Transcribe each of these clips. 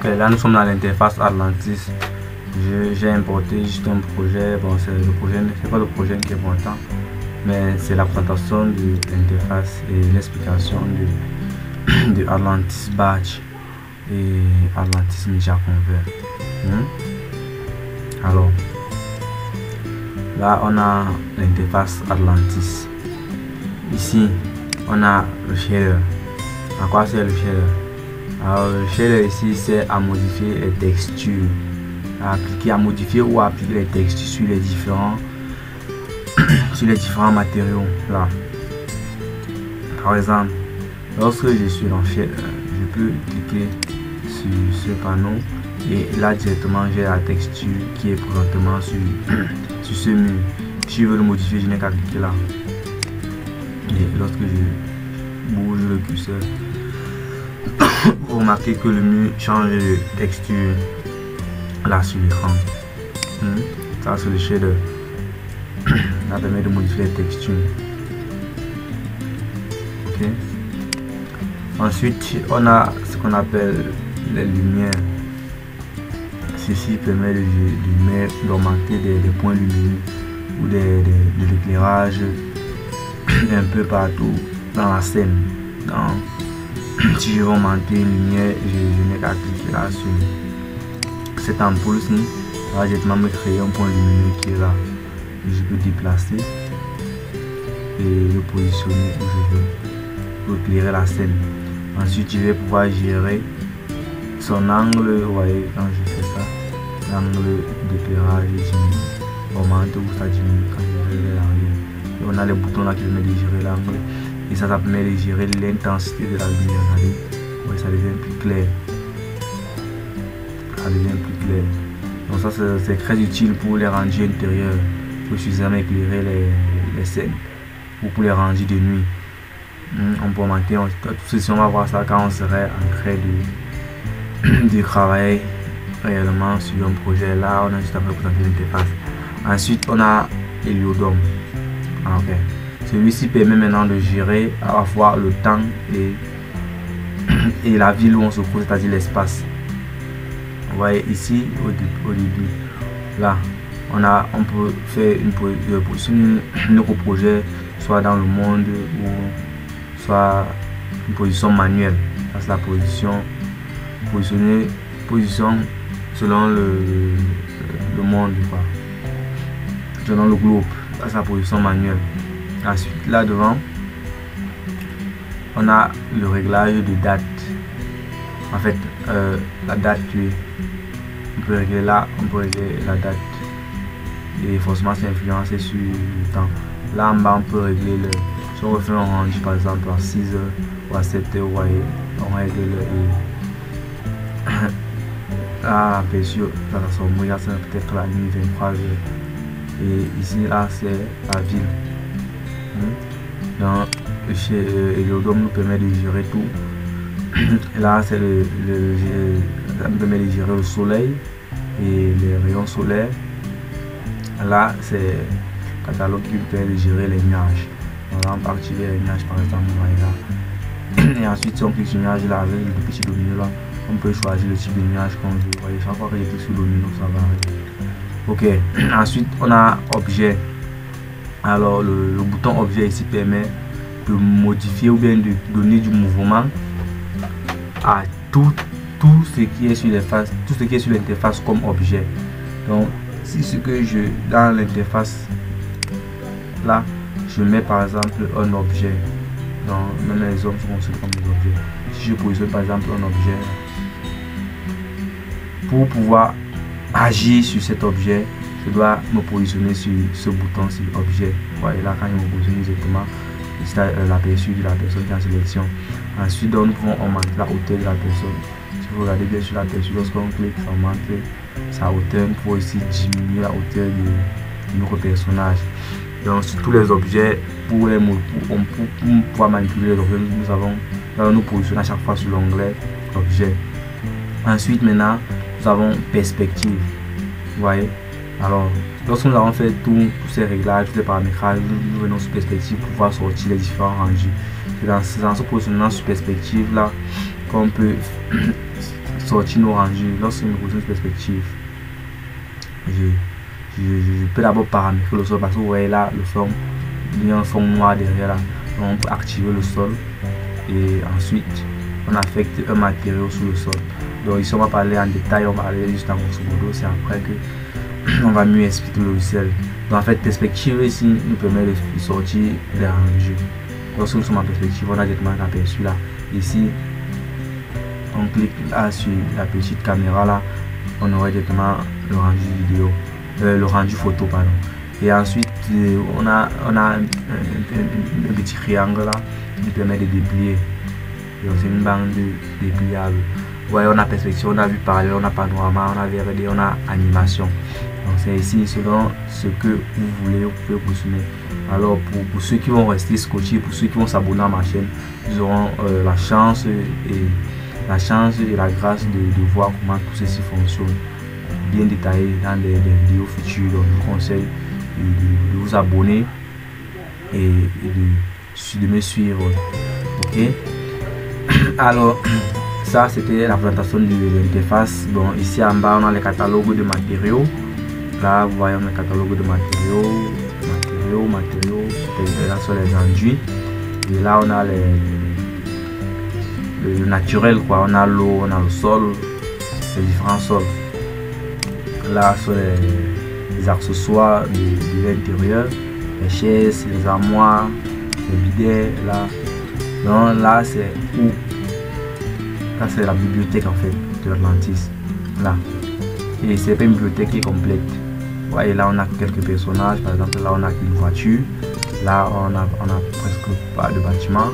Ok, là nous sommes dans l'interface Atlantis. J'ai importé juste un projet. Bon, c'est pas le projet qui est important, mais c'est la présentation de l'interface et l'explication de Atlantis Batch et Atlantis Ninja Convert. Alors là on a l'interface Atlantis. Ici on a le shader. À quoi sert le shader? Alors le shader ici c'est à modifier les textures, à modifier ou à appliquer les textures sur les différents matériaux. Là par exemple, lorsque je suis dans shader, je peux cliquer sur ce panneau et là directement j'ai la texture qui est présentement sur ce mur. Si je veux le modifier, je n'ai qu'à cliquer là et lorsque je bouge le curseur, vous remarquez que le mur change de texture là sur l'écran. Ça c'est le shader. Ça permet de modifier les textures. Ok. Ensuite on a ce qu'on appelle les lumières. Ceci permet d'augmenter des points lumineux ou de l'éclairage un peu partout dans la scène. Si je veux augmenter une lumière, je n'ai qu'à cliquer là sur cette ampoule-ci. Ça va directement me créer un point lumineux qui est là. Je peux déplacer et le positionner où je veux pour éclairer la scène. Ensuite, je vais pouvoir gérer son angle. Vous voyez, quand je fais ça, l'angle d'éclairage diminue, augmente ou ça diminue quand je vais l'arrière. Et on a les boutons là qui permettent de gérer l'angle et ça permet de gérer l'intensité de la lumière. Regardez, ouais, ça devient plus clair. Ça devient plus clair. Donc ça c'est très utile pour les rendus intérieurs, pour suffisamment éclairer les scènes ou pour les rendus de nuit. On peut augmenter tout ceci, on va voir ça quand on serait en train de travailler réellement sur un projet. Là on a juste à présenter l'interface. Ensuite on a Heliodome. Ok, celui-ci permet maintenant de gérer à la fois le temps et la ville où on se trouve, c'est-à-dire l'espace. Vous voyez ici au début là on peut faire positionner notre projet soit dans le monde ou soit une position manuelle. Ça c'est la position selon le monde, quoi, selon le globe. Ça c'est la position manuelle. Ensuite là devant on a le réglage de date. En fait la date on peut régler là, on peut régler la date et forcément c'est influencé sur le temps. Là en bas on peut régler si on veut faire un rendu par exemple à 6 h ou à 7 h, vous voyez, on règle là bien sûr ça va s'ouvrir, c'est peut-être la nuit 23 h et ici là c'est la ville. Donc le Heliodome nous permet de gérer tout. Et là c'est ça nous permet de gérer le soleil et les rayons solaires. Là c'est le catalogue qui nous permet de gérer les nuages. On peut activer les nuages par exemple, là. Et ensuite si on clique sur le nuage là avec le petit domino là, on peut choisir le type de nuage qu'on veut. Vous voyez, chaque fois que je clique sur le domino ça va arriver. Ok, ensuite on a objet. Alors le bouton objet ici permet de modifier ou bien de donner du mouvement à tout ce qui est sur l'interface, tout ce qui est sur l'interface comme objet. Donc si ce que dans l'interface là je mets par exemple un objet, donc même les hommes sont conçus comme des objets. Si je positionne par exemple un objet, pour pouvoir agir sur cet objet je dois me positionner sur ce bouton sur objet. Vous voyez là, quand je me positionne exactement, c'est l'aperçu de la personne qui est en sélection. Ensuite donc, nous pouvons augmenter la hauteur de la personne. Si vous regardez bien sur l'aperçu, lorsqu'on clique ça augmente sa hauteur. Nous pouvons aussi diminuer la hauteur de notre personnage. Donc sur tous les objets, pour pouvoir manipuler les objets, nous allons nous positionner à chaque fois sur l'onglet objet. Ensuite maintenant nous avons perspective. Vous voyez, alors lorsque nous avons fait tous ces réglages, tous les paramétrages, nous venons sur perspective pour pouvoir sortir les différents rendus. C'est dans ce positionnement sur perspective là qu'on peut sortir nos rendus. Lorsque nous posons une perspective, je peux d'abord paramétrer le sol parce que vous voyez là le fond, il y a un fond noir derrière là. Donc on peut activer le sol et ensuite on affecte un matériau sur le sol. Donc ici on va parler en détail, on va aller juste en grosso modo, c'est après que on va mieux expliquer le logiciel. Donc en fait perspective ici nous permet de sortir les rendus. Lorsque nous sommes en perspective, on a directement un aperçu là. Ici on clique là sur la petite caméra là, on aurait directement le rendu vidéo, le rendu photo pardon. Et ensuite on a un petit triangle là qui permet de déplier. Donc c'est une bande dépliable. Vous voyez, on a perspective, on a vue parallèle, on a panorama, on a VRD, on a animation. Donc c'est ici selon ce que vous voulez, vous pouvez positionner. Alors pour ceux qui vont rester scotchés, pour ceux qui vont s'abonner à ma chaîne, ils auront la chance et la grâce de voir comment tout ceci fonctionne bien détaillé dans des vidéos futures. Donc je vous conseille de vous abonner et de me suivre. Ok, alors ça c'était la présentation de l'interface. Bon, ici en bas on a les catalogues de matériaux. Là vous voyez on a le catalogue de matériaux, là sur les enduits. Et là on a le naturel quoi, on a l'eau, on a le sol, les différents sols. Là sur les accessoires de l'intérieur, les chaises, les armoires, les bidets là. Donc là c'est où, là c'est la bibliothèque en fait de Atlantis là, et c'est pas une bibliothèque qui est complète. Vous voyez là on a quelques personnages, par exemple là on a une voiture, là on a presque pas de bâtiment.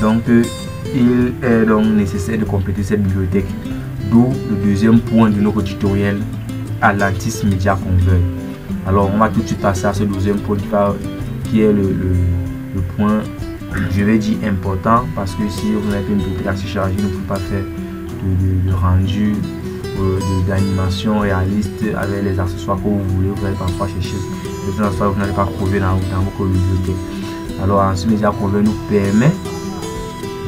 Donc il est donc nécessaire de compléter cette bibliothèque, d'où le deuxième point de notre tutoriel, Atlantis Media Convert. Alors on va tout de suite passer à ce deuxième point qui est le point, je vais dire important, parce que si vous avez une bibliothèque assez chargée, vous ne pouvez pas faire de rendu d'animation réaliste avec les accessoires que vous voulez. Vous allez parfois chercher des accessoires que vous n'allez pas trouver dans votre bibliothèque. Alors Atlantis Media Convert nous permet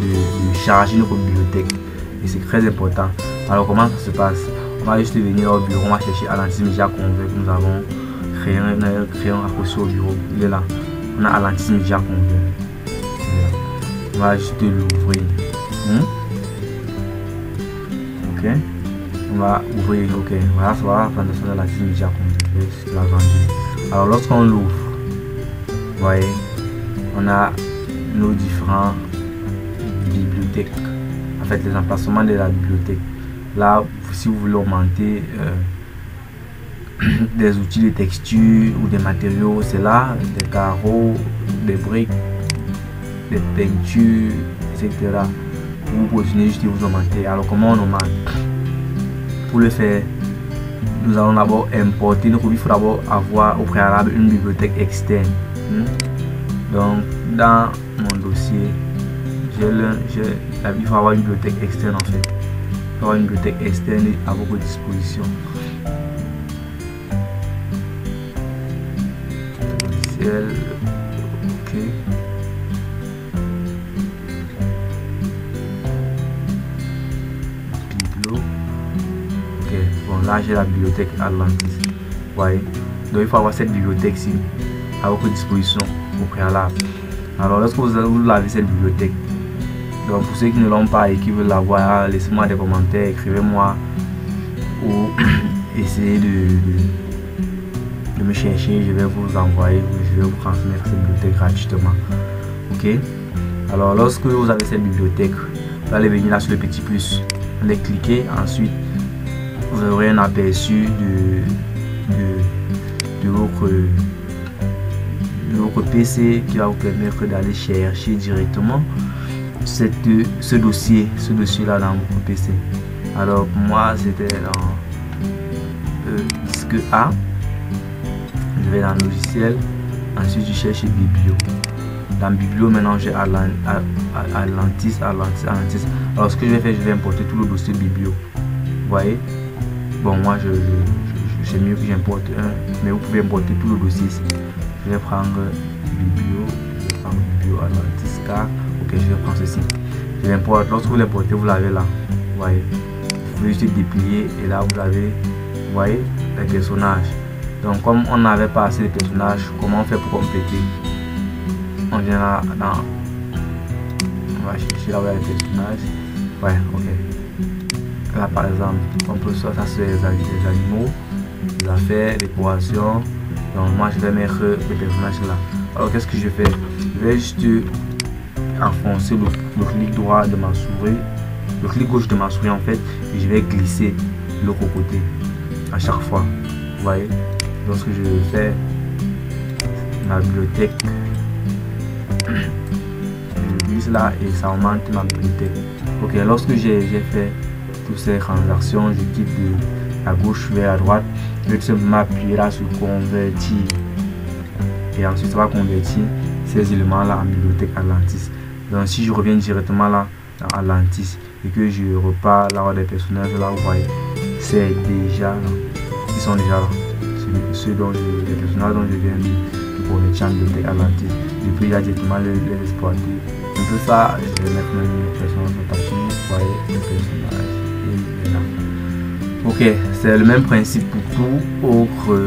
de charger notre bibliothèque et c'est très important. Alors comment ça se passe? On va juste venir au bureau, on va chercher Atlantis Media Convert que nous avons créé un accessoire au bureau. Il est là, on a Atlantis Media Convert. On va juste l'ouvrir. Ok, on va ouvrir. Ok, voilà, ça va la présentation de Atlantis Media Convert. Alors lorsqu'on l'ouvre, vous voyez, on a nos différents bibliothèques, en fait les emplacements de la bibliothèque. Là si vous voulez augmenter des outils de texture ou des matériaux, c'est là, des carreaux, des briques, des peintures, etc. Vous positionnez juste et vous augmentez. Alors comment on augmente? Pour le faire, nous allons d'abord importer. Donc il faut d'abord avoir au préalable une bibliothèque externe. Donc dans mon dossier, il faut avoir une bibliothèque externe en fait. Il faut avoir une bibliothèque externe à votre disposition. Ok. Biblo. Ok. Bon là j'ai la bibliothèque Atlantis. Ouais. Donc il faut avoir cette bibliothèque-ci à votre disposition au préalable. Alors lorsque vous avez cette bibliothèque, donc pour ceux qui ne l'ont pas et qui veulent l'avoir, laissez-moi des commentaires, écrivez-moi ou essayez de me chercher, je vais vous envoyer, je vais vous transmettre cette bibliothèque gratuitement. Ok, alors lorsque vous avez cette bibliothèque, vous allez venir là sur le petit plus, vous allez cliquer, ensuite vous aurez un aperçu de votre PC qui va vous permettre d'aller chercher directement ce dossier là dans votre PC. Alors pour moi c'était dans disque A. Je vais dans logiciel, ensuite je cherche biblio. Dans biblio maintenant j'ai Atlantis. Alors ce que je vais faire, je vais importer tout le dossier biblio. Vous voyez, bon moi c'est mieux que j'importe un, mais vous pouvez importer tout le dossier ici. Je vais prendre biblio, Atlantis K. Ok, je vais prendre ceci. Je l'importe. Lorsque vous l'importez, vous l'avez là. Vous voyez, vous pouvez juste déplier et là vous avez, vous voyez, les personnages. Donc comme on n'avait pas assez de personnages, comment on fait pour compléter? On vient là dans, on va chercher là où il y a les personnages. Ouais, ok. Là par exemple, on peut ça c'est les animaux, les affaires, décoration. Donc moi je vais mettre les personnages là. Alors qu'est-ce que je fais? Je vais juste enfoncer le clic droit de ma souris, le clic gauche de ma souris en fait, et je vais glisser l'autre côté à chaque fois. Vous voyez? Lorsque je fais ma bibliothèque, je glisse là et ça augmente ma bibliothèque. Ok, lorsque j'ai fait toutes ces transactions, je quitte de la gauche vers la droite, je vais tout simplement appuyer là sur convertir et ensuite ça va convertir ces éléments là en bibliothèque Atlantis. Donc si je reviens directement là dans Atlantis et que je repars là des personnages là, vous voyez, c'est déjà là, ils sont déjà là. Ceux dont les personnages dont je viens de convertir en bibliothèque Atlantis. Je peux là directement les exploiter. Un peu ça, je vais mettre même les personnages sur tapis, vous voyez, les personnages et là. Ok, c'est le même principe pour tout autre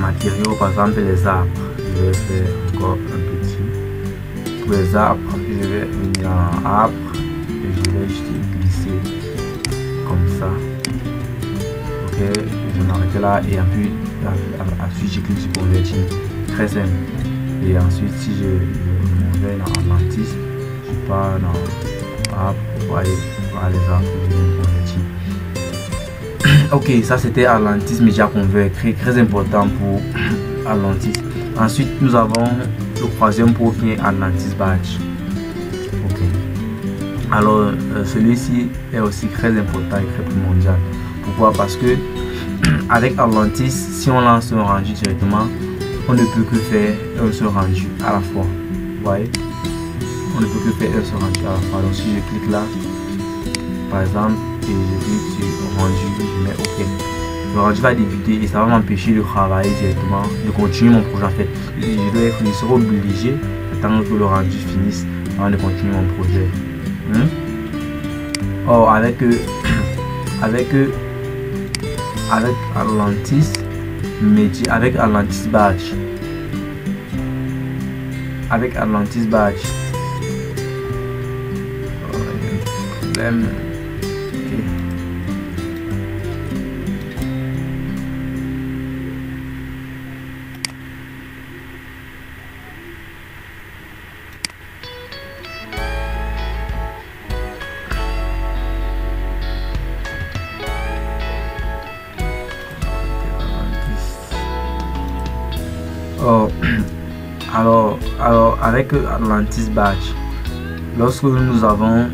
matériau, par exemple les arbres. Je vais faire encore un petit. Pour les arbres, je vais venir en arbre et je vais juste glisser comme ça. Ok, je vais m'arrêter là et ensuite je clique sur convertir. Très simple. Et ensuite si je m'en vais dans Atlantis, je pars dans arbre, vous voyez, les arbres, je viens de convertir. Ok, ça c'était Atlantis Media Converter, très important pour Atlantis. Ensuite, nous avons le troisième pro qui est Atlantis Badge. Ok. Alors, celui-ci est aussi très important et très primordial. Pourquoi? Parce que avec Atlantis, si on lance un rendu directement, on ne peut que faire un seul rendu à la fois. Vous voyez? On ne peut que faire un seul rendu à la fois. Donc, si je clique là, par exemple, et je clique sur rendu, je mets OK. Le rendu va débuter et ça va m'empêcher de travailler directement, de continuer mon projet en fait. Je serai obligé d'attendre que le rendu finisse avant de continuer mon projet. Or avec Atlantis Media, avec Atlantis Badge, problème. Alors avec Atlantis Badge, lorsque nous avons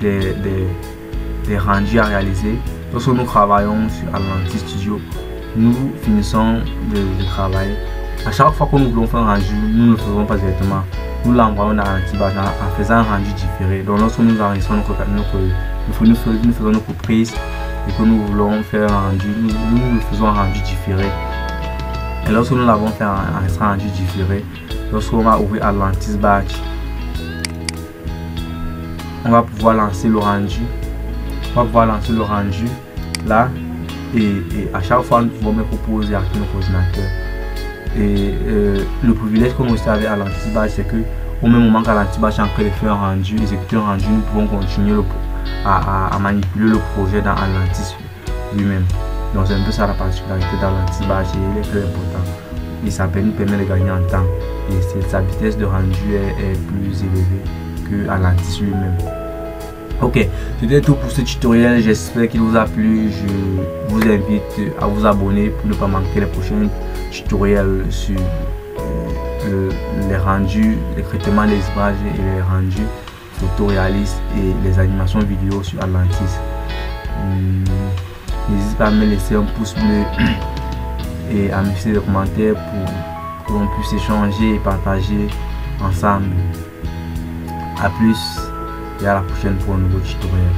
des rendus à réaliser, lorsque nous travaillons sur Atlantis Studio, nous finissons le travail. À chaque fois que nous voulons faire un rendu, nous ne le faisons pas directement. Nous l'envoyons dans Atlantis Badge en faisant un rendu différé. Donc lorsque nous enregistrons nous faisons notre prise et que nous voulons faire un rendu, nous faisons un rendu différé. Et lorsque nous l'avons fait un rendu différé, lorsqu'on va ouvrir Atlantis Badge, on va pouvoir lancer le rendu. Là et à chaque fois nous pouvons mettre pause et activer notre ordinateur. Et le privilège qu'on a aussi avec Atlantis Badge, c'est que au même moment qu'Atlantis Badge est en train de faire un rendu, exécuter un rendu, nous pouvons continuer à manipuler le projet dans Atlantis lui-même. Donc c'est un peu ça la particularité d'Atlantis Badge et il est très important. Et ça nous permet de gagner en temps. Et sa vitesse de rendu est plus élevée que Atlantis lui-même. Ok, c'était tout pour ce tutoriel. J'espère qu'il vous a plu. Je vous invite à vous abonner pour ne pas manquer les prochains tutoriels sur les rendus, les traitements des images et les rendus photoréalistes et les animations vidéo sur Atlantis. N'hésitez pas à me laisser un pouce bleu et à me laisser des commentaires pour que l'on puisse échanger et partager ensemble. A plus et à la prochaine pour un nouveau tutoriel.